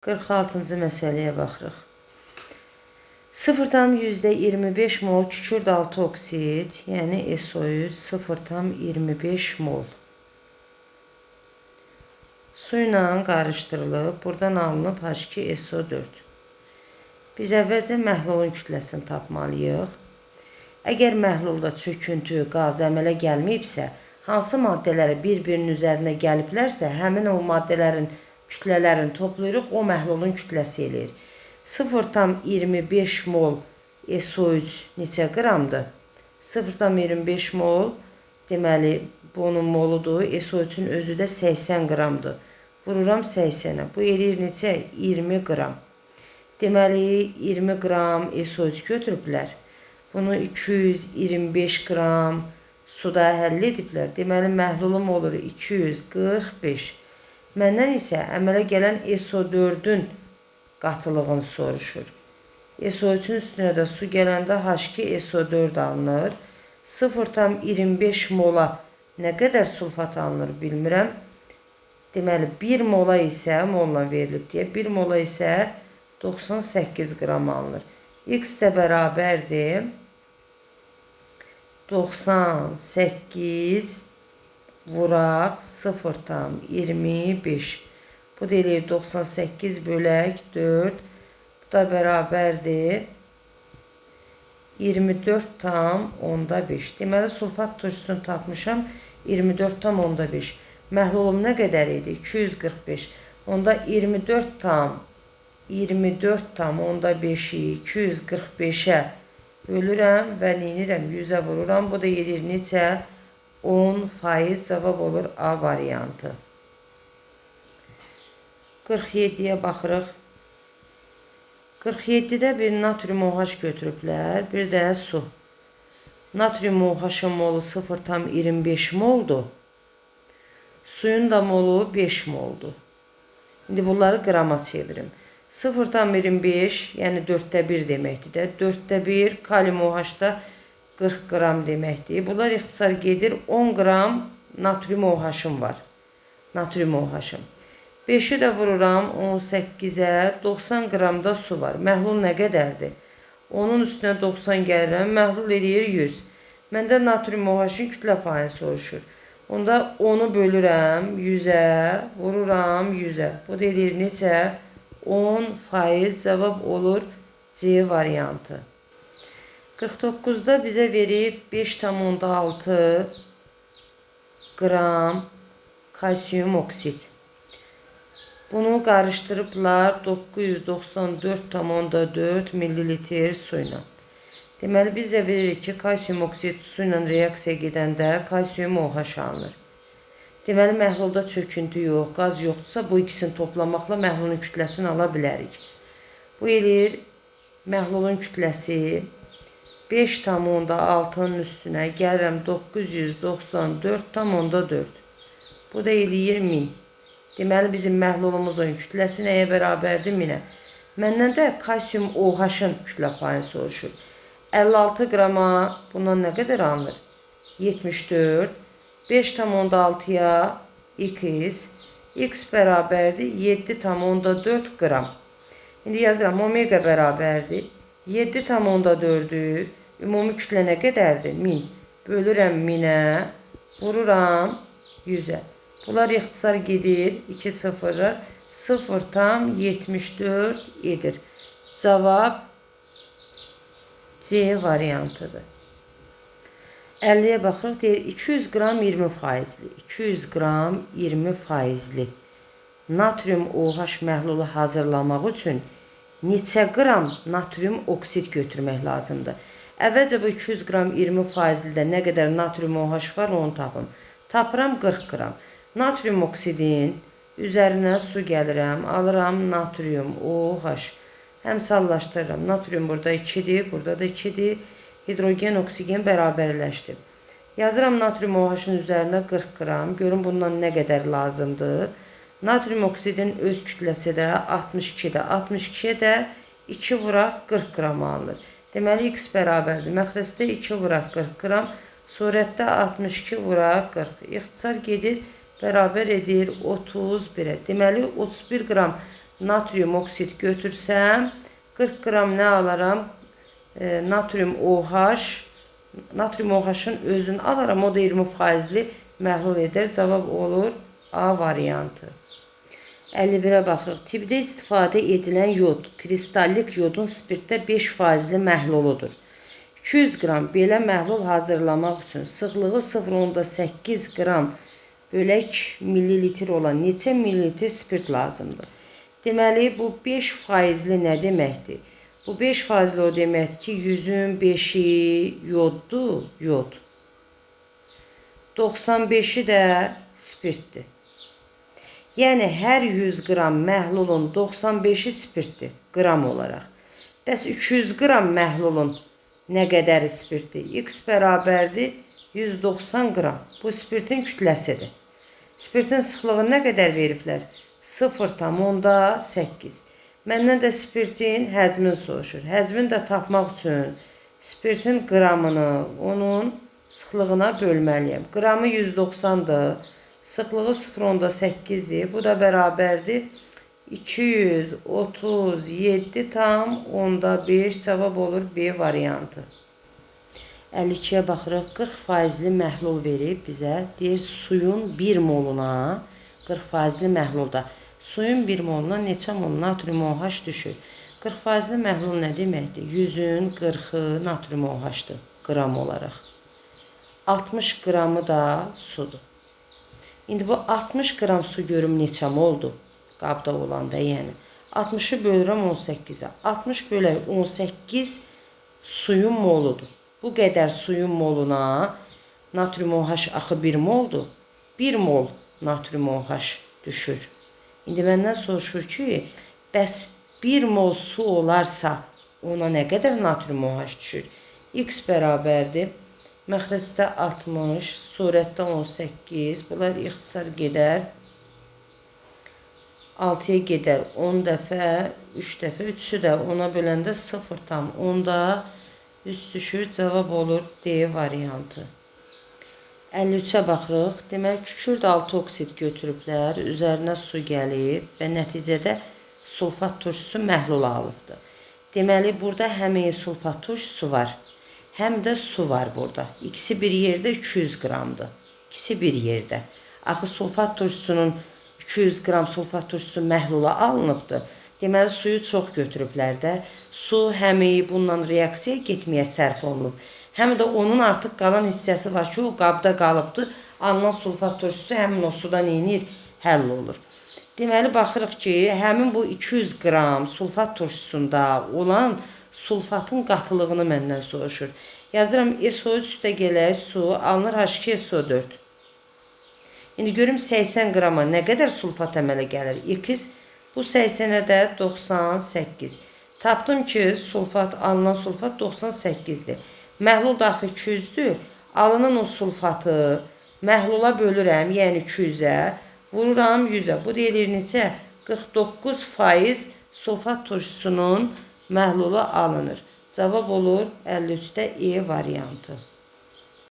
46-cı məsələyə baxırıq. 0,25 mol kükürt altı oksid, yəni SO3 0,25 mol su ilə qarışdırılıb, buradan alınıb H2SO4. Biz əvvəlcə məhlulun kütləsini tapmalıyıq. Əgər məhlulda çöküntü, qaz əmələ gəlməyibsə, hansı maddələri bir-birinin üzərinə gəliblərsə, həmin o maddələrin kütlələrini toplayırıq, o məhlulun kütləsi eləyir. 0,25 mol SO3 neçə qramdır? 0,25 mol, deməli, bunun moludur. SO3-ün özü də 80 qramdır. Vururam 80-ə. Bu eləyir neçə? 20 qram. Deməli, 20 qram SO3 götürüblər. Bunu 225 qram suda həll ediblər. Deməli, məhlulum olur 245. Məndən isə əmələ gələn SO4-ün qatılığını soruşur. SO3-ün üstünə də su gələndə H2SO4 alınır. 0,25 mola nə qədər sulfat alınır bilmirəm. Deməli, 1 mola isə molla verilib deyə, 1 mola isə 98 qram alınır. X də bərabərdir 98 vuraq 0,25. Bu da eləyir 98 bölək 4. Bu da bərabərdir 24,5. Deməli, sulfat turşusunu tapmışam 24,5. Məhlulum nə qədər idi? 245. Onda 24,5-i 245-ə bölürəm və neynirəm? 100-ə vururam. Bu da gedir neçə? 10%. Cavab olur A variantı. 47-yə baxırıq. 47-də bir natrium OH götürüblər, bir də su. Natrium OH-ın molu 0,25 moldur. Suyun da molu 5 moldur. İndi bunları qrama çevirim. 0,25, yəni 4/1 deməkdir də. 4/1 kalium OH-da 40 qram deməkdir. Bunlar ixtisar gedir. 10 qram natrium OH-ım var. Natrium OH-ım. 5-i də vururam 18-ə, 90 qram da su var. Məhlul nə qədərdir? Onun üstünə 90 gəlirəm, məhlul eləyir 100. Məndə natrium OH-ın kütlə payını soruşur. Onda 10-u bölürəm 100-ə, vururam 100-ə. Bu da eləyir neçə? 10%. Cavab olur C variantı. 49-da bizə verib 5,6 qram kalsiyum oksid. Bunu qarışdırıblar 994,4 millilitr su ilə. Deməli, biz də bilirik ki, kalsiyum oksid su ilə reaksiya gedəndə kalsiyum OH alınır. Deməli, məhlulda çöküntü yox, qaz yoxdursa, bu ikisini toplamaqla məhlulun kütləsini ala bilərik. Bu eləyir məhlulun kütləsi 5,6-nın üstünə gəlirəm 994,4. Bu da eləyir 1000. Deməli, bizim məhlulumuzun kütləsi nəyə bərabərdir? 1000-ə. Məndən də kalsiyum OH-ın kütlə payını soruşur. 56 qrama bundan nə qədər alınır? 74. 5,6-ya x. X bərabərdir 7,4 qram. İndi yazıram, omega bərabərdir 7,4-ü. Ümumi kütlə nə qədərdir? 1000. Bölürəm 1000-ə, vururam 100-ə. Bunlar ixtisar gedir 2 sıfırlar 0,74 edir. Cavab C variantıdır. 50-yə baxırıq, deyir 200 qram 20%li. 200 qram 20%li natrium OH məhlulu hazırlamaq üçün neçə qram natrium oksid götürmək lazımdır? Əvvəlcə bu 200 qram 20%lidə nə qədər natrium OH var, onu tapım. Tapıram 40 qram. Natrium oksidin üzərinə su gəlirəm, alıram natrium OH. Həm sallaşdırıram. Natrium burada 2-dir, burada da 2-dir. Hidrogen, oksigen bərabərləşdi. Yazıram natrium OH-ın üzərinə 40 qram. Görün bundan nə qədər lazımdır. Natrium oksidin öz kütləsi də 62-dir. 62-yə də 2 vuraq 40 qram alınır. Deməli, x bərabərdir. Məxrəcdə 2 vuraq 40 qram. Surətdə 62 vuraq 40. İxtisar gedir, bərabər edir 31-ə. Deməli, 31 qram natrium oksid götürsəm 40 qram nə alaram? Natrium OH. Natrium OH-ın özünü alaram. O da 20%li məhlul edər. Cavab olur A variantı. 51-ə baxırıq. Tibdə istifadə edilən yod, kristallik yodun spirtdə 5%li məhluludur. 200 qram belə məhlul hazırlamaq üçün sıxlığı 0,8 qram bölək millilitr olan neçə millilitr spirt lazımdır? Deməli, bu 5%li nə deməkdir? Bu 5%li o deməkdir ki, 100-ün 5-i yoddur, yod. 95-i də spirtdir. Yəni, hər 100 qram məhlulun 95-i spirtdir, qram olaraq. Bəs 200 qram məhlulun nə qədəri spirtdir? X bərabərdir 190 qram. Bu spirtin kütləsidir. Spirtin sıxlığı nə qədər veriblər? 0,8. Məndən də spirtin həcmini soruşur. Həcmini də tapmaq üçün spirtin qramını onun sıxlığına bölməliyəm. Qramı 190-dır. Sıxlığı 0,8-dir. Bu da bərabərdir 237,5. Cavab olur B variantı. 52-yə baxırıq. 40%li məhlul verib bizə. Deyir, suyun 1 moluna 40%li məhlulda. Suyun 1 moluna neçə mol natrium OH düşür? 40%li məhlul nə deməkdir? 100-ün 40-ı natrium OH-dır qram olaraq. 60 qramı da sudur. İndi bu 60 qram su görüm neçə moldur? Qabda olanda, yəni. 60-ı bölürəm 18-ə. 60 bölək 18 suyun moludur. Bu qədər suyun moluna natrium OH axı 1 moldur. 1 mol natrium OH düşür. İndi məndən soruşur ki, bəs 1 mol su olarsa ona nə qədər natrium OH düşür? X bərabərdir. Məxrəcdə 60, surətdə 18. Bunlar ixtisar gedər. 6-ya gedər 10 dəfə, 3 dəfə, 3-ü də 10-a böləndə 0,10-da üst düşür. Cavab olur D variantı. 53-ə baxırıq. Demək, kükürt altı oksid götürüblər, üzərinə su gəlib və nəticədə sulfat turşusu məhlul alıbdır. Deməli, burada həm sulfat turşusu var, həm də su var burada. İkisi bir yerdə 200 qramdır. İkisi bir yerdə. Axı sulfat turşusunun 200 qram sulfat turşusu məhlula alınıbdır. Deməli, suyu çox götürüblər də. Su həm bununla reaksiyaya getməyə sərf olunub. Həm də onun artıq qalan hissəsi var ki, o qabda qalıbdır. Alınan sulfat turşusu həmin o sudan inir, həll olur. Deməli, baxırıq ki, həmin bu 200 qram sulfat turşusunda olan sulfatın qatılığını məndən soruşur. Yazıram, SO3 üstə gələk, su, alınır H2SO4. İndi görüm 80 qrama nə qədər sulfat əmələ gəlir? X, bu 80-ə də 98. Tapdım ki, alınan sulfat 98-dir. Məhlul daxil 200-dür. Alınan o sulfatı məhlula bölürəm, yəni 200-ə, vururam 100-ə. Bu deyilir neçə? 49% sulfat turşusunun məhlulu alınır. Cavab olur 53-də E variantı.